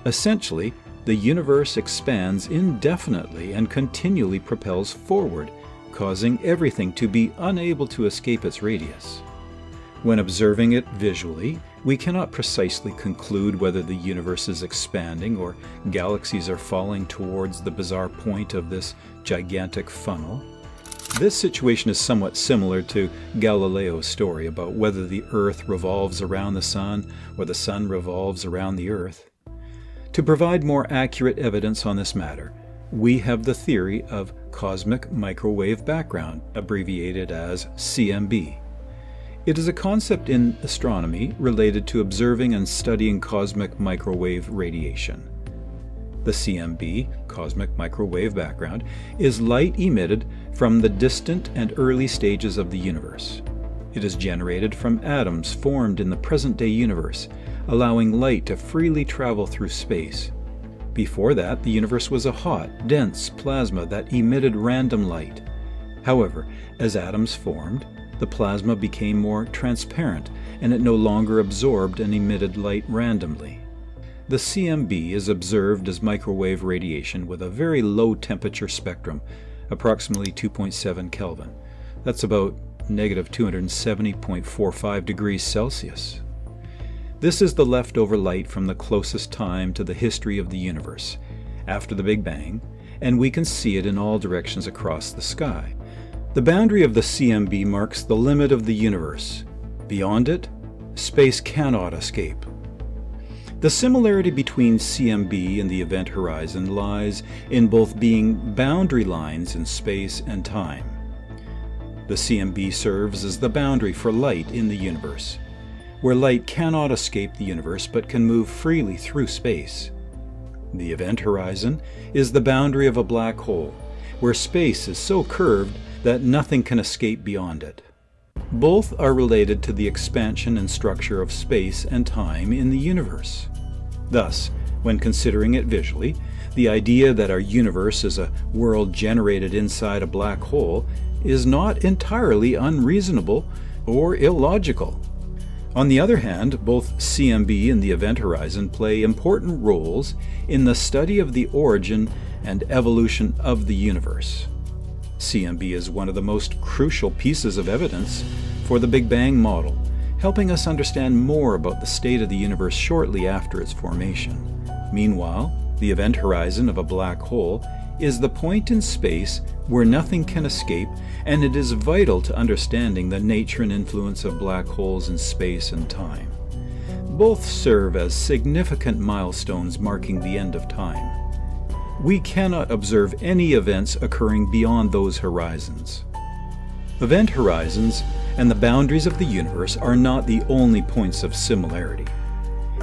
Essentially, the universe expands indefinitely and continually propels forward, causing everything to be unable to escape its radius. When observing it visually, we cannot precisely conclude whether the universe is expanding or galaxies are falling towards the bizarre point of this gigantic funnel. This situation is somewhat similar to Galileo's story about whether the Earth revolves around the Sun or the Sun revolves around the Earth. To provide more accurate evidence on this matter, we have the theory of cosmic microwave background, abbreviated as CMB. It is a concept in astronomy related to observing and studying cosmic microwave radiation. The CMB, cosmic microwave background, is light emitted from the distant and early stages of the universe. It is generated from atoms formed in the present-day universe, allowing light to freely travel through space. Before that, the universe was a hot, dense plasma that emitted random light. However, as atoms formed, the plasma became more transparent, and it no longer absorbed and emitted light randomly. The CMB is observed as microwave radiation with a very low temperature spectrum, approximately 2.7 Kelvin. That's about negative 270.45 degrees Celsius. This is the leftover light from the closest time to the history of the universe, after the Big Bang, and we can see it in all directions across the sky. The boundary of the CMB marks the limit of the universe. Beyond it, space cannot escape. The similarity between CMB and the event horizon lies in both being boundary lines in space and time. The CMB serves as the boundary for light in the universe, where light cannot escape the universe but can move freely through space. The event horizon is the boundary of a black hole, where space is so curved that nothing can escape beyond it. Both are related to the expansion and structure of space and time in the universe. Thus, when considering it visually, the idea that our universe is a world generated inside a black hole is not entirely unreasonable or illogical. On the other hand, both CMB and the event horizon play important roles in the study of the origin and evolution of the universe. CMB is one of the most crucial pieces of evidence for the Big Bang model, helping us understand more about the state of the universe shortly after its formation. Meanwhile, the event horizon of a black hole is the point in space where nothing can escape, and it is vital to understanding the nature and influence of black holes in space and time. Both serve as significant milestones marking the end of time. we cannot observe any events occurring beyond those horizons. Event horizons and the boundaries of the universe are not the only points of similarity.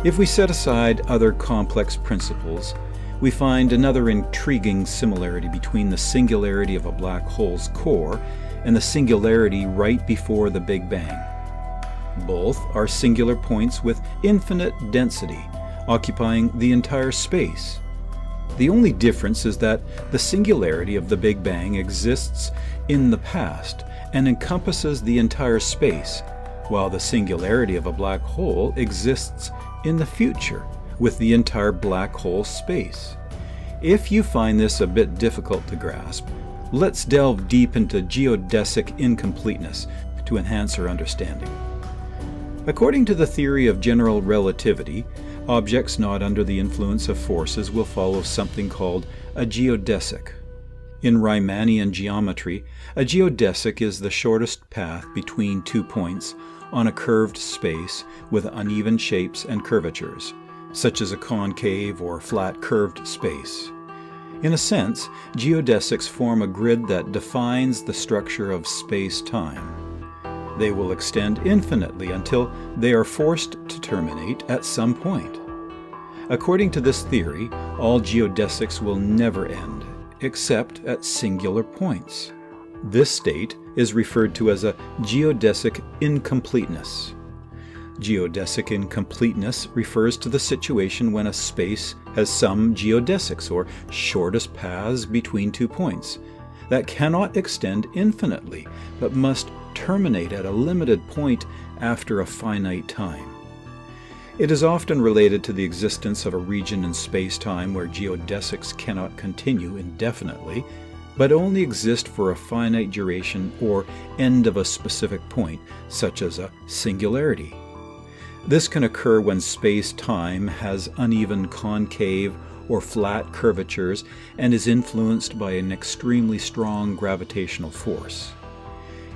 If we set aside other complex principles, we find another intriguing similarity between the singularity of a black hole's core and the singularity right before the Big Bang. Both are singular points with infinite density, occupying the entire space. The only difference is that the singularity of the Big Bang exists in the past and encompasses the entire space, while the singularity of a black hole exists in the future with the entire black hole space. If you find this a bit difficult to grasp, let's delve deep into geodesic incompleteness to enhance our understanding. According to the theory of general relativity, objects not under the influence of forces will follow something called a geodesic. In Riemannian geometry, a geodesic is the shortest path between 2 points on a curved space with uneven shapes and curvatures, such as a concave or flat curved space. In a sense, geodesics form a grid that defines the structure of space-time. They will extend infinitely until they are forced to terminate at some point. According to this theory, all geodesics will never end, except at singular points. This state is referred to as a geodesic incompleteness. Geodesic incompleteness refers to the situation when a space has some geodesics, or shortest paths between 2 points, that cannot extend infinitely, but must terminate at a limited point after a finite time. It is often related to the existence of a region in space-time where geodesics cannot continue indefinitely, but only exist for a finite duration or end of a specific point, such as a singularity. This can occur when space-time has uneven concave or flat curvatures and is influenced by an extremely strong gravitational force.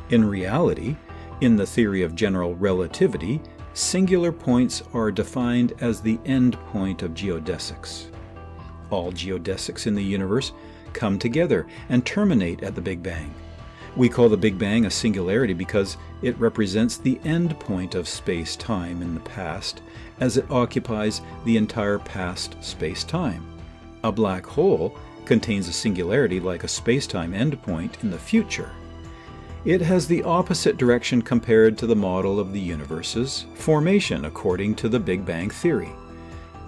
In reality, in the theory of general relativity, singular points are defined as the end point of geodesics. All geodesics in the universe come together and terminate at the Big Bang. We call the Big Bang a singularity because it represents the end point of space-time in the past, as it occupies the entire past space-time. A black hole contains a singularity like a space-time endpoint in the future. It has the opposite direction compared to the model of the universe's formation according to the Big Bang theory.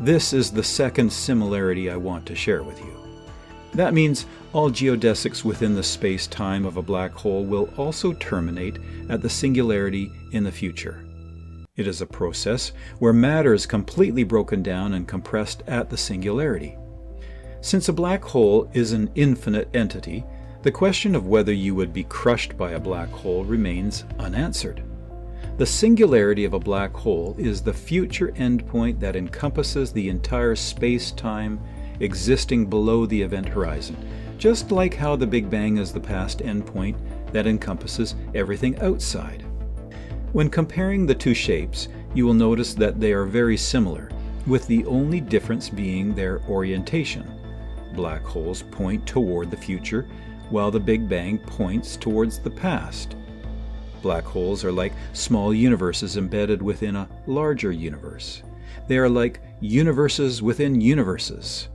This is the second similarity I want to share with you. That means all geodesics within the space-time of a black hole will also terminate at the singularity in the future. It is a process where matter is completely broken down and compressed at the singularity. Since a black hole is an infinite entity, the question of whether you would be crushed by a black hole remains unanswered. The singularity of a black hole is the future endpoint that encompasses the entire space-time existing below the event horizon, just like how the Big Bang is the past endpoint that encompasses everything outside. When comparing the two shapes, you will notice that they are very similar, with the only difference being their orientation. Black holes point toward the future, while the Big Bang points towards the past. Black holes are like small universes embedded within a larger universe. They are like universes within universes,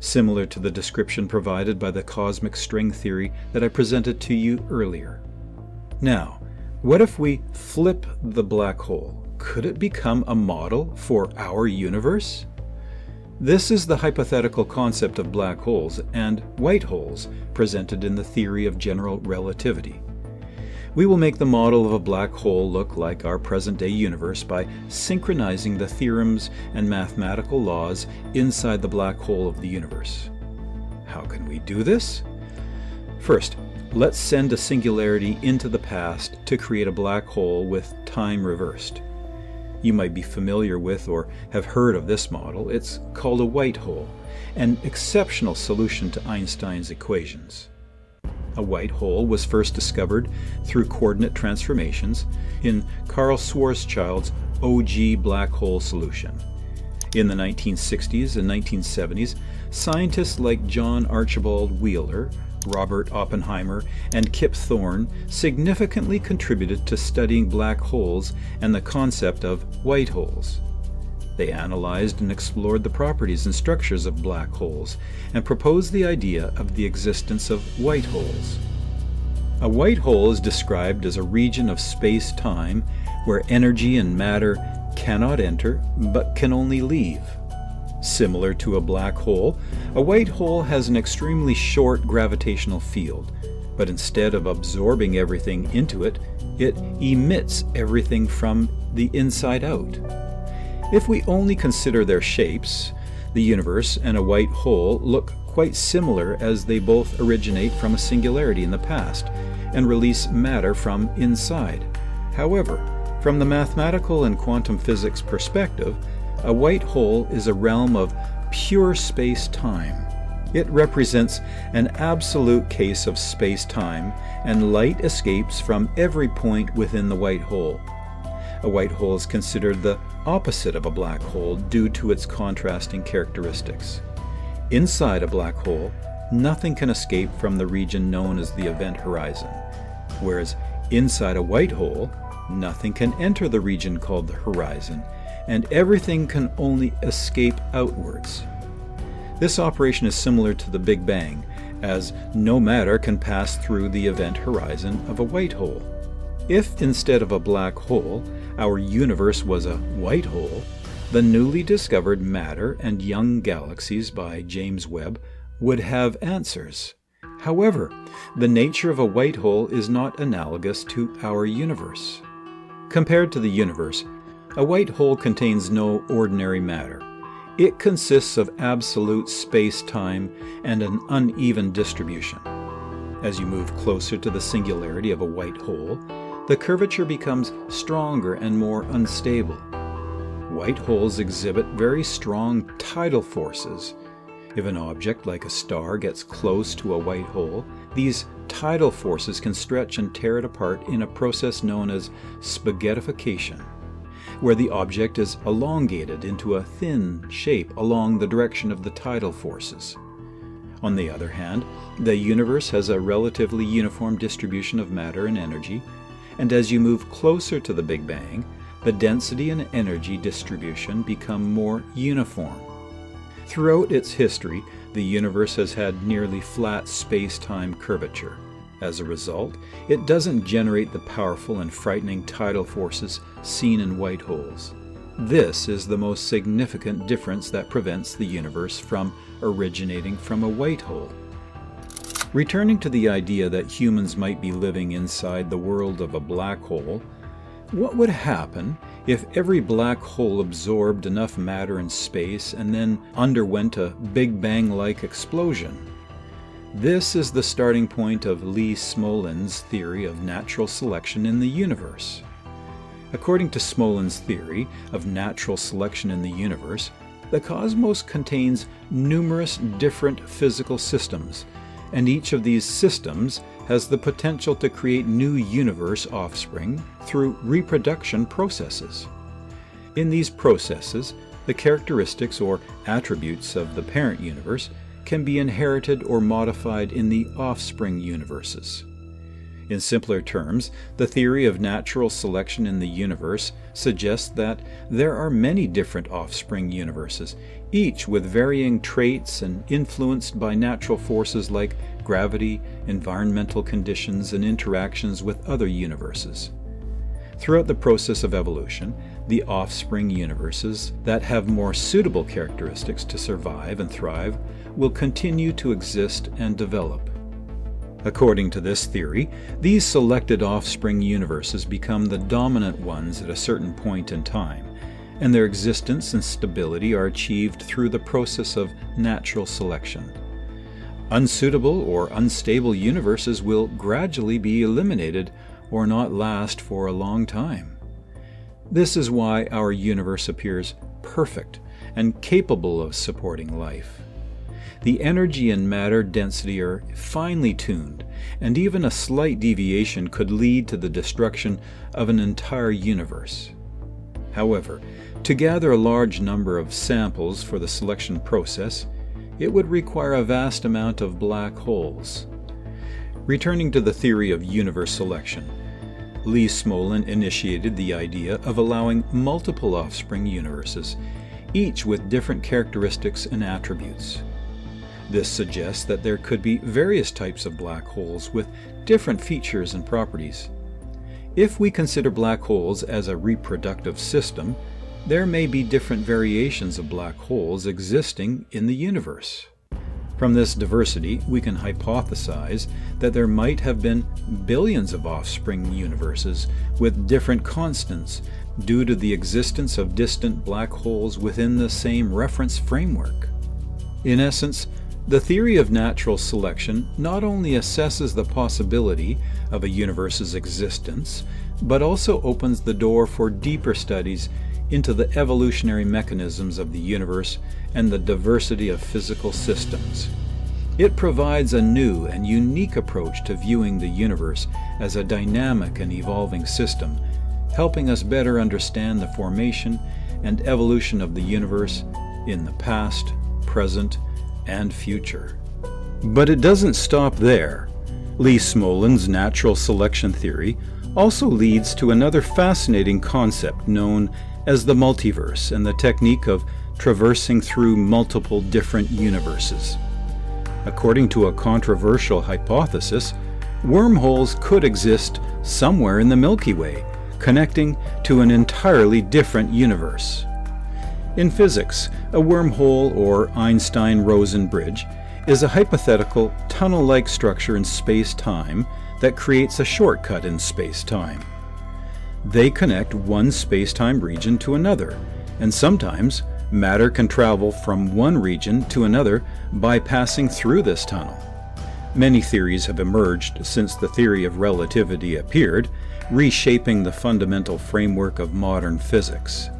similar to the description provided by the cosmic string theory that I presented to you earlier. Now, what if we flip the black hole? Could it become a model for our universe? This is the hypothetical concept of black holes and white holes presented in the theory of general relativity. We will make the model of a black hole look like our present-day universe by synchronizing the theorems and mathematical laws inside the black hole of the universe. How can we do this? First, let's send a singularity into the past to create a black hole with time reversed. You might be familiar with or have heard of this model. It's called a white hole, an exceptional solution to Einstein's equations. A white hole was first discovered through coordinate transformations in Carl Schwarzschild's OG black hole solution. In the 1960s and 1970s, scientists like John Archibald Wheeler, Robert Oppenheimer, and Kip Thorne significantly contributed to studying black holes and the concept of white holes. They analyzed and explored the properties and structures of black holes and proposed the idea of the existence of white holes. A white hole is described as a region of space-time where energy and matter cannot enter but can only leave. Similar to a black hole, a white hole has an extremely short gravitational field, but instead of absorbing everything into it, it emits everything from the inside out. If we only consider their shapes, the universe and a white hole look quite similar, as they both originate from a singularity in the past and release matter from inside. However, from the mathematical and quantum physics perspective, a white hole is a realm of pure space-time. It represents an absolute case of space-time, and light escapes from every point within the white hole. A white hole is considered the opposite of a black hole due to its contrasting characteristics. Inside a black hole, nothing can escape from the region known as the event horizon, whereas inside a white hole, nothing can enter the region called the horizon, and everything can only escape outwards. This operation is similar to the Big Bang, as no matter can pass through the event horizon of a white hole. If instead of a black hole, our universe was a white hole, the newly discovered matter and young galaxies by James Webb would have answers. However, the nature of a white hole is not analogous to our universe. Compared to the universe, a white hole contains no ordinary matter. It consists of absolute space-time and an uneven distribution. As you move closer to the singularity of a white hole, the curvature becomes stronger and more unstable. White holes exhibit very strong tidal forces. If an object like a star gets close to a white hole, these tidal forces can stretch and tear it apart in a process known as spaghettification, where the object is elongated into a thin shape along the direction of the tidal forces. On the other hand, the universe has a relatively uniform distribution of matter and energy, and as you move closer to the Big Bang, the density and energy distribution become more uniform. Throughout its history, the universe has had nearly flat space-time curvature. As a result, it doesn't generate the powerful and frightening tidal forces seen in white holes. This is the most significant difference that prevents the universe from originating from a white hole. Returning to the idea that humans might be living inside the world of a black hole, what would happen if every black hole absorbed enough matter and space and then underwent a Big Bang-like explosion? This is the starting point of Lee Smolin's theory of natural selection in the universe. According to Smolin's theory of natural selection in the universe, the cosmos contains numerous different physical systems, and each of these systems has the potential to create new universe offspring through reproduction processes. In these processes, the characteristics or attributes of the parent universe can be inherited or modified in the offspring universes. In simpler terms, the theory of natural selection in the universe suggests that there are many different offspring universes, each with varying traits and influenced by natural forces like gravity, environmental conditions, and interactions with other universes. Throughout the process of evolution, the offspring universes that have more suitable characteristics to survive and thrive will continue to exist and develop. According to this theory, these selected offspring universes become the dominant ones at a certain point in time, and their existence and stability are achieved through the process of natural selection. Unsuitable or unstable universes will gradually be eliminated or not last for a long time. This is why our universe appears perfect and capable of supporting life. The energy and matter density are finely tuned, and even a slight deviation could lead to the destruction of an entire universe. However, to gather a large number of samples for the selection process, it would require a vast amount of black holes. Returning to the theory of universe selection, Lee Smolin initiated the idea of allowing multiple offspring universes, each with different characteristics and attributes. This suggests that there could be various types of black holes with different features and properties. If we consider black holes as a reproductive system, there may be different variations of black holes existing in the universe. From this diversity, we can hypothesize that there might have been billions of offspring universes with different constants due to the existence of distant black holes within the same reference framework. In essence, the theory of natural selection not only assesses the possibility of a universe's existence, but also opens the door for deeper studies into the evolutionary mechanisms of the universe and the diversity of physical systems. It provides a new and unique approach to viewing the universe as a dynamic and evolving system, helping us better understand the formation and evolution of the universe in the past, present, and future. But it doesn't stop there. Lee Smolin's natural selection theory also leads to another fascinating concept known as the multiverse and the technique of traversing through multiple different universes. According to a controversial hypothesis, wormholes could exist somewhere in the Milky Way, connecting to an entirely different universe. In physics, a wormhole or Einstein-Rosen bridge is a hypothetical tunnel-like structure in space-time that creates a shortcut in space-time. They connect one space-time region to another, and sometimes matter can travel from one region to another by passing through this tunnel. Many theories have emerged since the theory of relativity appeared, reshaping the fundamental framework of modern physics.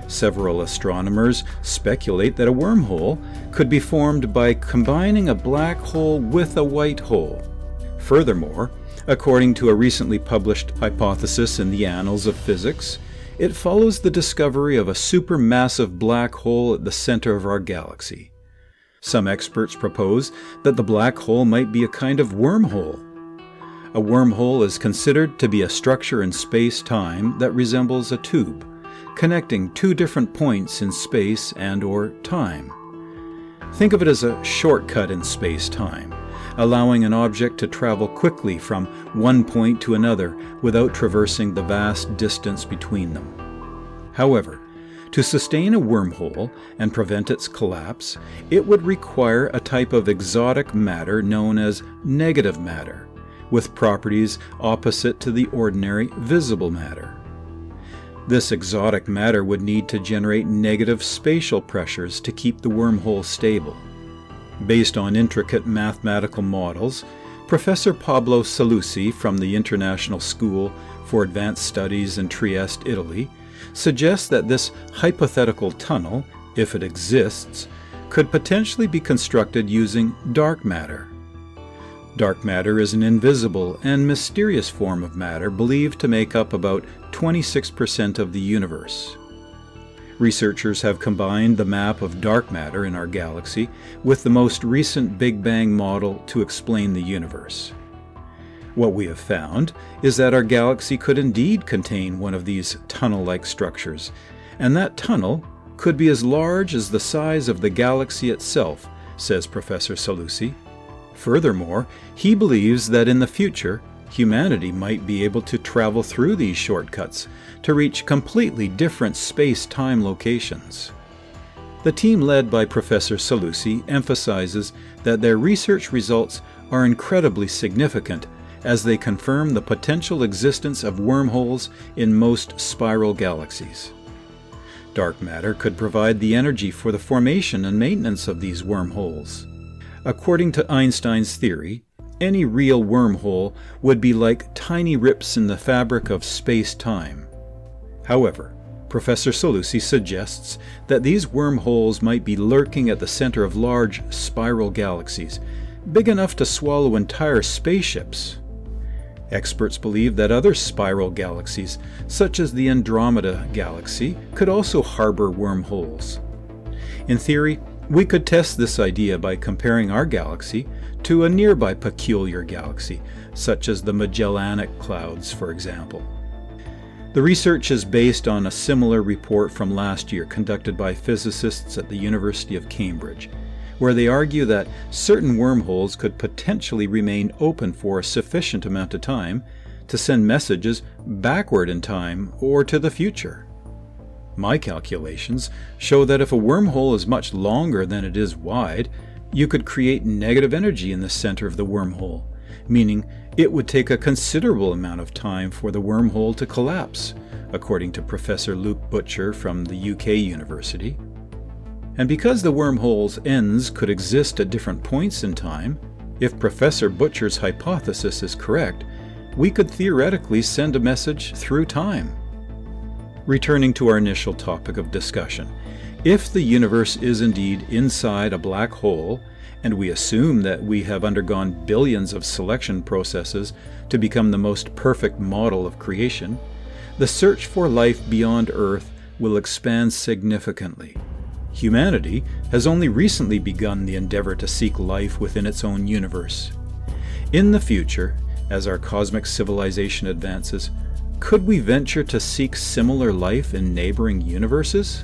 Several astronomers speculate that a wormhole could be formed by combining a black hole with a white hole. Furthermore, according to a recently published hypothesis in the Annals of Physics, it follows the discovery of a supermassive black hole at the center of our galaxy. Some experts propose that the black hole might be a kind of wormhole. A wormhole is considered to be a structure in space-time that resembles a tube, connecting two different points in space and/or time. Think of it as a shortcut in space-time, allowing an object to travel quickly from one point to another without traversing the vast distance between them. However, to sustain a wormhole and prevent its collapse, it would require a type of exotic matter known as negative matter, with properties opposite to the ordinary visible matter. This exotic matter would need to generate negative spatial pressures to keep the wormhole stable. Based on intricate mathematical models, Professor Pablo Sallusi from the International School for Advanced Studies in Trieste, Italy, suggests that this hypothetical tunnel, if it exists, could potentially be constructed using dark matter. Dark matter is an invisible and mysterious form of matter believed to make up about 26% of the universe. Researchers have combined the map of dark matter in our galaxy with the most recent Big Bang model to explain the universe. What we have found is that our galaxy could indeed contain one of these tunnel-like structures, and that tunnel could be as large as the size of the galaxy itself, says Professor Sallusi. Furthermore, he believes that in the future, humanity might be able to travel through these shortcuts to reach completely different space-time locations. The team led by Professor Sallusi emphasizes that their research results are incredibly significant as they confirm the potential existence of wormholes in most spiral galaxies. Dark matter could provide the energy for the formation and maintenance of these wormholes. According to Einstein's theory, any real wormhole would be like tiny rips in the fabric of space-time. However, Professor Sallusi suggests that these wormholes might be lurking at the center of large spiral galaxies, big enough to swallow entire spaceships. Experts believe that other spiral galaxies, such as the Andromeda galaxy, could also harbor wormholes. In theory, we could test this idea by comparing our galaxy to a nearby peculiar galaxy, such as the Magellanic Clouds, for example. The research is based on a similar report from last year conducted by physicists at the University of Cambridge, where they argue that certain wormholes could potentially remain open for a sufficient amount of time to send messages backward in time or to the future. My calculations show that if a wormhole is much longer than it is wide, you could create negative energy in the center of the wormhole, meaning it would take a considerable amount of time for the wormhole to collapse, according to Professor Luke Butcher from the UK University. And because the wormhole's ends could exist at different points in time, if Professor Butcher's hypothesis is correct, we could theoretically send a message through time. Returning to our initial topic of discussion, if the universe is indeed inside a black hole, and we assume that we have undergone billions of selection processes to become the most perfect model of creation, the search for life beyond Earth will expand significantly. Humanity has only recently begun the endeavor to seek life within its own universe. In the future, as our cosmic civilization advances, could we venture to seek similar life in neighboring universes?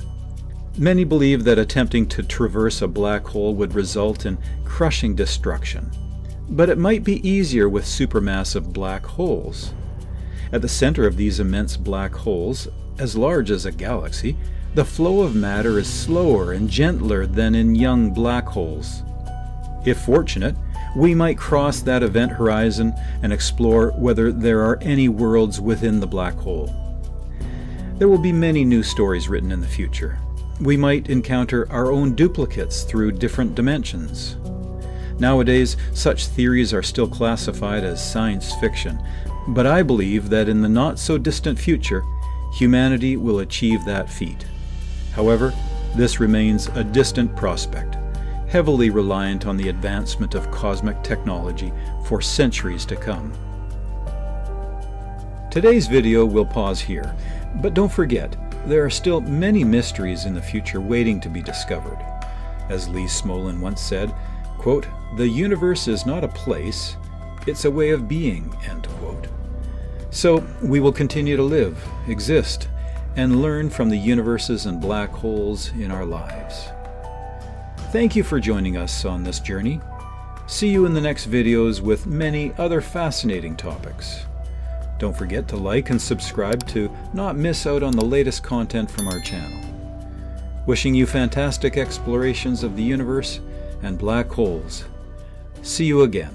Many believe that attempting to traverse a black hole would result in crushing destruction, but it might be easier with supermassive black holes. At the center of these immense black holes, as large as a galaxy, the flow of matter is slower and gentler than in young black holes. If fortunate, we might cross that event horizon and explore whether there are any worlds within the black hole. There will be many new stories written in the future. We might encounter our own duplicates through different dimensions. Nowadays, such theories are still classified as science fiction, but I believe that in the not-so-distant future, humanity will achieve that feat. However, this remains a distant prospect, heavily reliant on the advancement of cosmic technology for centuries to come. Today's video will pause here, but don't forget, there are still many mysteries in the future waiting to be discovered. As Lee Smolin once said, quote, "The universe is not a place, it's a way of being," end quote. So we will continue to live, exist, and learn from the universes and black holes in our lives. Thank you for joining us on this journey. See you in the next videos with many other fascinating topics. Don't forget to like and subscribe to not miss out on the latest content from our channel. Wishing you fantastic explorations of the universe and black holes. See you again.